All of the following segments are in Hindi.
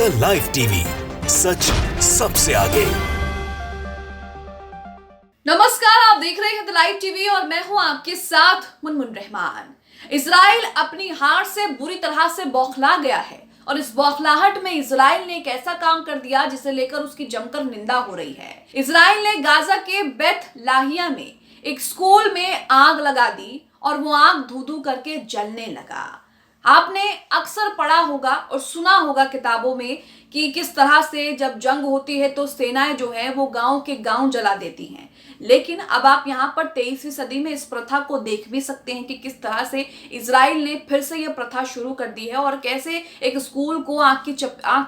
द लाइव टीवी, सच सबसे आगे। नमस्कार, आप देख रहे हैं द लाइव टीवी और मैं हूं आपके साथ मुनमुन रहमान। इजराइल अपनी हार से बुरी तरह से बौखला गया है और इस बौखलाहट में इजराइल ने एक ऐसा काम कर दिया जिसे लेकर उसकी जमकर निंदा हो रही है। इजराइल ने गाजा के बेथ लाहिया में एक स्कूल में आग लगा दी और वो आग धू धू करके जलने लगा। आपने अक्सर पढ़ा होगा और सुना होगा किताबों में कि किस तरह से जब जंग होती है तो सेनाएं जो है वो गांव के गांव जला देती हैं। लेकिन अब आप यहाँ पर 23वीं सदी में इस प्रथा को देख भी सकते हैं कि किस तरह से इजराइल ने फिर से यह प्रथा शुरू कर दी है और कैसे एक स्कूल को आग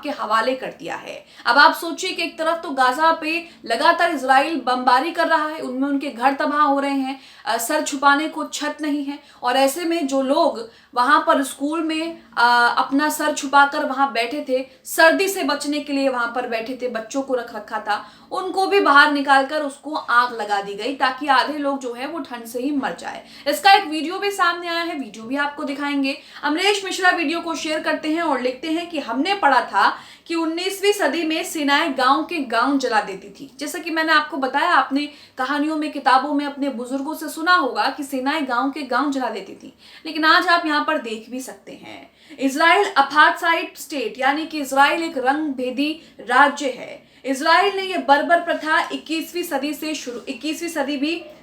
के हवाले कर दिया है। अब आप सोचिए कि एक तरफ तो गाजा पे लगातार इजराइल बमबारी कर रहा है, उनमें उनके घर तबाह हो रहे हैं, सर छुपाने को छत नहीं है और ऐसे में जो लोग वहां पर स्कूल में अपना सर छुपाकर वहां बैठे थे, सर्दी से बचने के लिए वहां पर बैठे थे, बच्चों को रख रखा था, उनको भी बाहर निकालकर उसको आग लगा दी गई ताकि आधे लोग जो है वो ठंड से ही मर जाए। इसका एक वीडियो भी सामने आया है, वीडियो भी आपको दिखाएंगे। अमरीश मिश्रा वीडियो को शेयर करते हैं और लिखते हैं कि हमने पढ़ा था कि 19वीं सदी में सेनाएं गांव के गांव जला देती थी। जैसा कि मैंने आपको बताया, आपने कहानियों में, किताबों में अपने बुजुर्गों से सुना होगा कि सेनाएं गांव के गांव जला देती थी। लेकिन आज आप यहाँ पर देख भी सकते हैं, इजराइल अपार्थाइड स्टेट यानी कि इजराइल एक रंग भेदी राज्य है। इजराइल ने यह बर्बर प्रथा 21वीं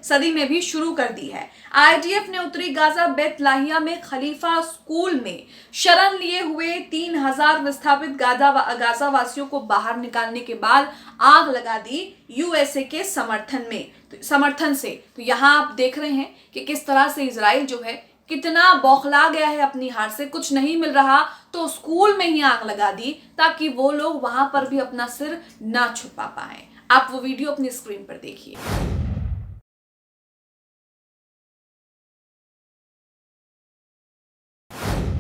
सदी में भी शुरू कर दी है। आईडीएफ ने उत्तरी गाजा बेथ लाहिया में खलीफा स्कूल में शरण लिए हुए 3000 विस्थापित गाजा वासियों को बाहर निकालने के बाद आग लगा दी यूएसए के समर्थन से। तो यहाँ आप देख रहे हैं कि किस तरह से इजराइल जो है कितना बौखला गया है अपनी हार से। कुछ नहीं मिल रहा तो स्कूल में ही आग लगा दी ताकि वो लोग वहां पर भी अपना सिर ना छुपा पाए। आप वो वीडियो अपनी स्क्रीन पर देखिए।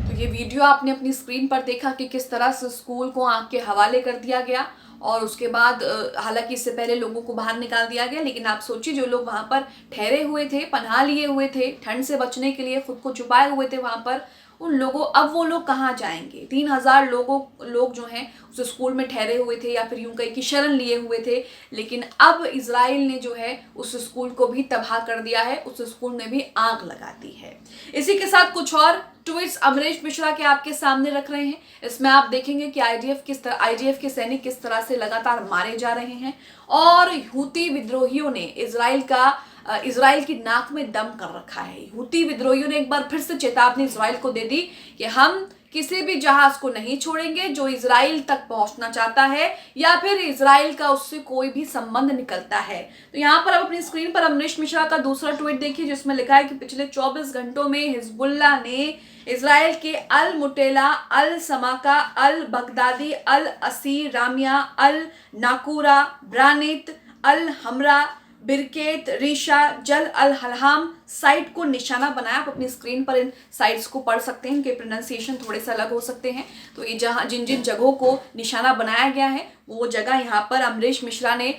तो ये वीडियो आपने अपनी स्क्रीन पर देखा कि किस तरह से स्कूल को आग के हवाले कर दिया गया और उसके बाद हालांकि इससे पहले लोगों को बाहर निकाल दिया गया। लेकिन आप सोचिए, जो लोग वहां पर ठहरे हुए थे, पनाह लिए हुए थे, ठंड से बचने के लिए खुद को छुपाए हुए थे वहां पर, उन लोगों, अब वो लोग कहाँ जाएंगे? 3000 लोग जो हैं उस स्कूल में ठहरे हुए थे या फिर यूं कहीं की शरण लिए हुए थे। लेकिन अब इजराइल ने जो है उस स्कूल को भी तबाह कर दिया है, उस स्कूल में भी आग लगा दी है। इसी के साथ कुछ और ट्वीट्स अमरीश मिश्रा के आपके सामने रख रहे हैं। इसमें आप देखेंगे कि आईडीएफ के सैनिक किस तरह से लगातार मारे जा रहे हैं और हूती विद्रोहियों ने इजराइल की नाक में दम कर रखा है। हूती विद्रोहियों ने एक बार फिर से चेतावनी इजराइल को दे दी कि हम किसी भी जहाज को नहीं छोड़ेंगे जो इजराइल तक पहुंचना चाहता है या फिर इजराइल का उससे कोई भी संबंध निकलता है। तो यहाँ पर आप अपनी स्क्रीन पर अमरीश मिश्रा का दूसरा ट्वीट देखिए जिसमें लिखा है कि पिछले 24 घंटों में हिजबुल्लाह ने इजराइल के अल मुटेला, अल समाका, अल बगदादी, अल असीर रामिया, अल नाकूरा, ब्रानित, अल हमरा, बिरकेत, रीशा, जल अल हलहाम साइट को निशाना बनाया। आप अपनी स्क्रीन पर इन साइट्स को पढ़ सकते हैं, इनके प्रोनाउंसिएशन थोड़े से अलग हो सकते हैं। तो ये जिन जिन जगहों को निशाना बनाया गया है वो जगह यहाँ पर अमरीश मिश्रा ने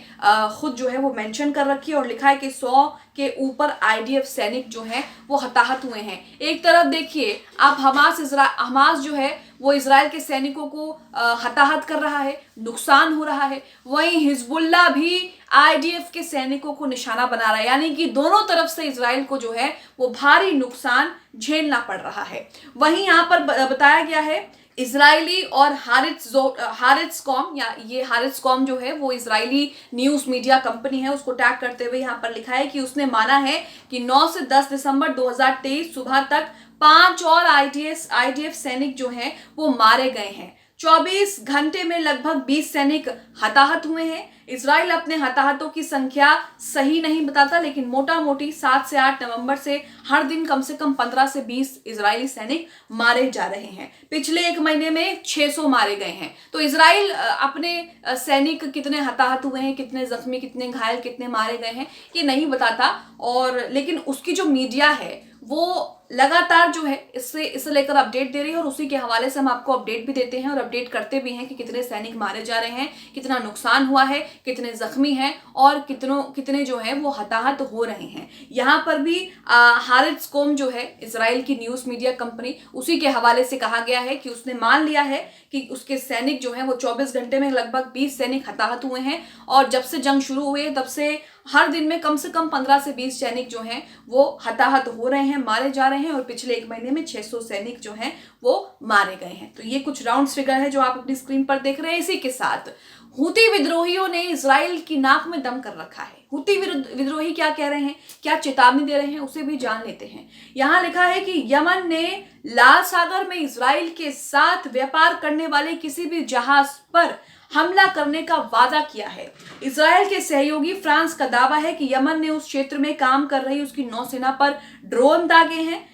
खुद जो है वो मेंशन कर रखी है और लिखा है कि 100 के ऊपर आईडीएफ सैनिक जो हैं वो हताहत हुए हैं। एक तरफ देखिए आप हमास जो है वो इजराइल के सैनिकों को हताहत कर रहा है, नुकसान हो रहा है, वहीं हिजबुल्लाह भी आईडीएफ के सैनिकों को निशाना बना रहा है। यानी कि दोनों तरफ से इजराइल को जो है वो भारी नुकसान झेलना पड़ रहा है। वहीं यहाँ पर बताया गया है इजरायली और हारिट्जकॉम, या ये हारिट्जकॉम जो है वो इजरायली न्यूज मीडिया कंपनी है, उसको टैग करते हुए यहाँ पर लिखा है कि उसने माना है कि 9 से 10 दिसंबर 2023 सुबह तक 5 और आईडीएफ सैनिक जो हैं वो मारे गए हैं। 24 घंटे में लगभग 20 सैनिक हताहत हुए हैं। इजराइल अपने हताहतों की संख्या सही नहीं बताता, लेकिन मोटा मोटी 7 से 8 नवंबर से हर दिन कम से कम 15 से 20 इजरायली सैनिक मारे जा रहे हैं। पिछले एक महीने में 600 मारे गए हैं। तो इजराइल अपने सैनिक कितने हताहत हुए हैं, कितने जख्मी, कितने घायल, कितने मारे गए हैं, ये नहीं बताता। और लेकिन उसकी जो मीडिया है वो लगातार जो है इसे लेकर अपडेट दे रही है और उसी के हवाले से हम आपको अपडेट भी देते हैं और अपडेट करते भी हैं कि कितने सैनिक मारे जा रहे हैं, कितना नुकसान हुआ है, कितने जख्मी हैं और कितने जो है वो हताहत हो रहे हैं। यहाँ पर भी हारिट्ज कोम जो है इजराइल की न्यूज मीडिया कंपनी, उसी के हवाले से कहा गया है कि उसने मान लिया है कि उसके सैनिक जो हैं वो 24 घंटे में लगभग 20 सैनिक हताहत हुए हैं और जब से जंग शुरू हुई है तब से हर दिन में कम से कम 15 से 20 सैनिक जो हैं वो हताहत हो रहे हैं, मारे जा रहे हैं और पिछले एक महीने में 600 सैनिक जो हैं वो मारे गए हैं। तो ये कुछ राउंड फिगर है जो आप अपनी स्क्रीन पर देख रहे हैं। इसी के साथ हूती विद्रोहियों ने इजराइल की नाक में दम कर रखा है। हूती विद्रोही क्या कह रहे हैं, क्या चेतावनी दे रहे हैं, उसे भी जान लेते हैं। यहाँ लिखा है कि यमन ने लाल सागर में इजराइल के साथ व्यापार करने वाले किसी भी जहाज पर हमला करने का वादा किया है। इजराइल के सहयोगी फ्रांस का दावा है कि यमन ने उस क्षेत्र में काम कर रही उसकी नौसेना पर ड्रोन दागे हैं।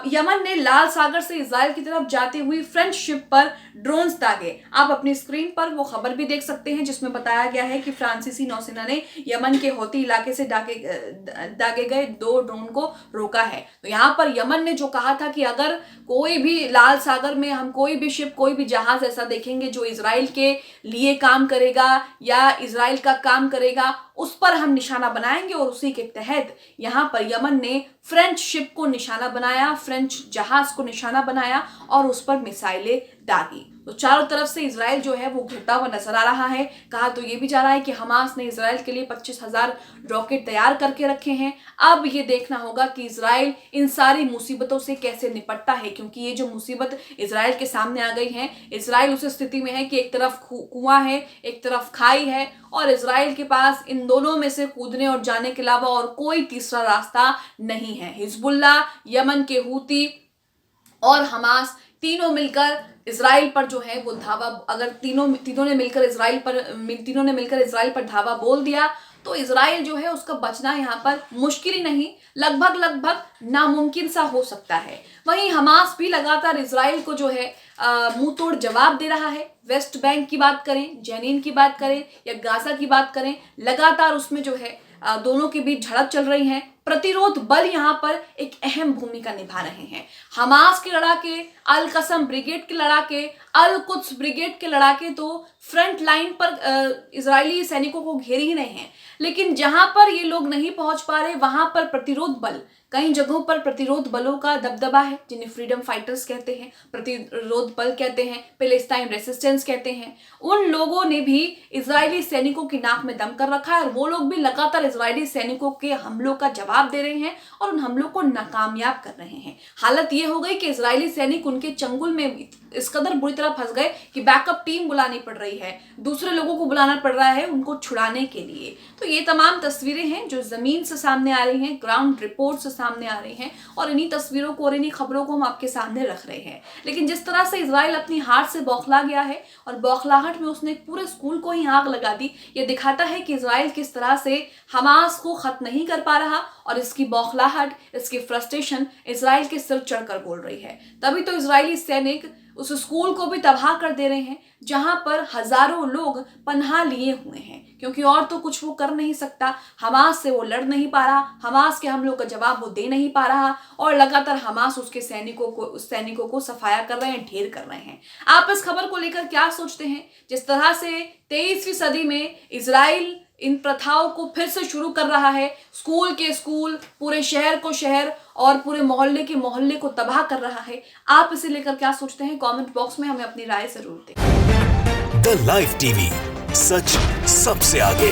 यमन ने लाल सागर से इजराइल की तरफ जाती हुई फ्रेंच शिप पर ड्रोन्स दागे। आप अपनी स्क्रीन पर वो खबर भी देख सकते हैं जिसमें बताया गया है कि फ्रांसीसी नौसेना ने यमन के हौती इलाके से दागे गए 2 ड्रोन को रोका है। तो यहाँ पर यमन ने जो कहा था कि अगर कोई भी लाल सागर में हम कोई भी शिप, कोई भी जहाज ऐसा देखेंगे जो इजराइल के लिए काम करेगा या इजराइल का काम करेगा, उस पर हम निशाना बनाएंगे। और उसी के तहत यहाँ पर यमन ने फ्रेंच शिप को निशाना बनाया, फ्रेंच जहाज को निशाना बनाया और उस पर मिसाइलें दागी। तो चारों तरफ से इजराइल जो है वो घिरता हुआ नजर आ रहा है। कहा तो ये भी जा रहा है कि हमास ने इजराइल के लिए 25,000 रॉकेट तैयार करके रखे हैं। अब ये देखना होगा कि इजराइल इन सारी मुसीबतों से कैसे निपटता है, क्योंकि ये जो मुसीबत इजराइल के सामने आ गई है, इजराइल उस स्थिति में है कि एक तरफ कुआं है, एक तरफ खाई है और इजराइल के पास इन दोनों में से कूदने और जाने के अलावा और कोई तीसरा रास्ता नहीं है। हिजबुल्ला, यमन के हूती और हमास तीनों मिलकर इजराइल पर जो है वो धावा, अगर तीनों ने मिलकर इजराइल पर धावा बोल दिया तो इजराइल जो है उसका बचना यहाँ पर मुश्किल ही नहीं, लगभग नामुमकिन सा हो सकता है। वहीं हमास भी लगातार इजराइल को जो है मुंह तोड़ जवाब दे रहा है। वेस्ट बैंक की बात करें, जेनिन की बात करें या गाजा की बात करें, लगातार उसमें जो है दोनों के बीच झड़प चल रही है। प्रतिरोध बल यहाँ पर एक अहम भूमिका निभा रहे हैं। हमास के लड़ाके, अल कसम ब्रिगेड के लड़ाके, अल कुद्स ब्रिगेड के लड़ाके तो फ्रंट लाइन पर इजरायली सैनिकों को घेर ही रहे हैं, लेकिन जहां पर ये लोग नहीं पहुंच पा रहे वहां पर प्रतिरोध बल, कई जगहों पर प्रतिरोध बलों का दबदबा है, जिन्हें फ्रीडम फाइटर्स कहते हैं, प्रतिरोध बल कहते हैं, पैलेस्टाइन रेसिस्टेंस कहते हैं। उन लोगों ने भी इजरायली सैनिकों की नाक में दम कर रखा है और वो लोग भी लगातार इजरायली सैनिकों के हमलों का जवाब दे रहे हैं और उन हमलों को नाकामयाब कर रहे हैं। हालत ये हो गई कि इजरायली सैनिक उनके चंगुल में इस कदर बुरी तरह फंस गए कि बैकअप टीम बुलानी पड़ रही है, दूसरे लोगों को बुलाना पड़ रहा है उनको छुड़ाने के लिए। तो ये तमाम तस्वीरें हैं जो जमीन से सामने आ रही हैं, ग्राउंड रिपोर्ट से सामने आ रही हैं और इन्हीं तस्वीरों को और इन्हीं खबरों को हम आपके सामने रख रहे हैं। लेकिन जिस तरह से इजराइल अपनी हार से बौखला गया है और बौखलाहट में उसने पूरे स्कूल को ही आग लगा दी, ये दिखाता है कि इजराइल किस तरह से हमास को खत्म नहीं कर पा रहा और इसकी बौखलाहट, इसकी फ्रस्ट्रेशन इजराइल के सिर चढ़कर बोल रही है। तभी तो इजरायली सैनिक उस स्कूल को भी तबाह कर दे रहे हैं जहां पर हजारों लोग पनाह लिए हुए हैं, क्योंकि और तो कुछ वो कर नहीं सकता। हमास से वो लड़ नहीं पा रहा, हमास के हमलों का जवाब वो दे नहीं पा रहा और लगातार हमास उसके सैनिकों को सफाया कर रहे हैं, ढेर कर रहे हैं। आप इस खबर को लेकर क्या सोचते हैं? जिस तरह से 23वीं सदी में इजराइल इन प्रथाओं को फिर से शुरू कर रहा है, स्कूल के स्कूल, पूरे शहर को शहर और पूरे मोहल्ले के मोहल्ले को तबाह कर रहा है, आप इसे लेकर क्या सोचते हैं? कमेंट बॉक्स में हमें अपनी राय जरूर दें। द लाइव टीवी, सच सबसे आगे।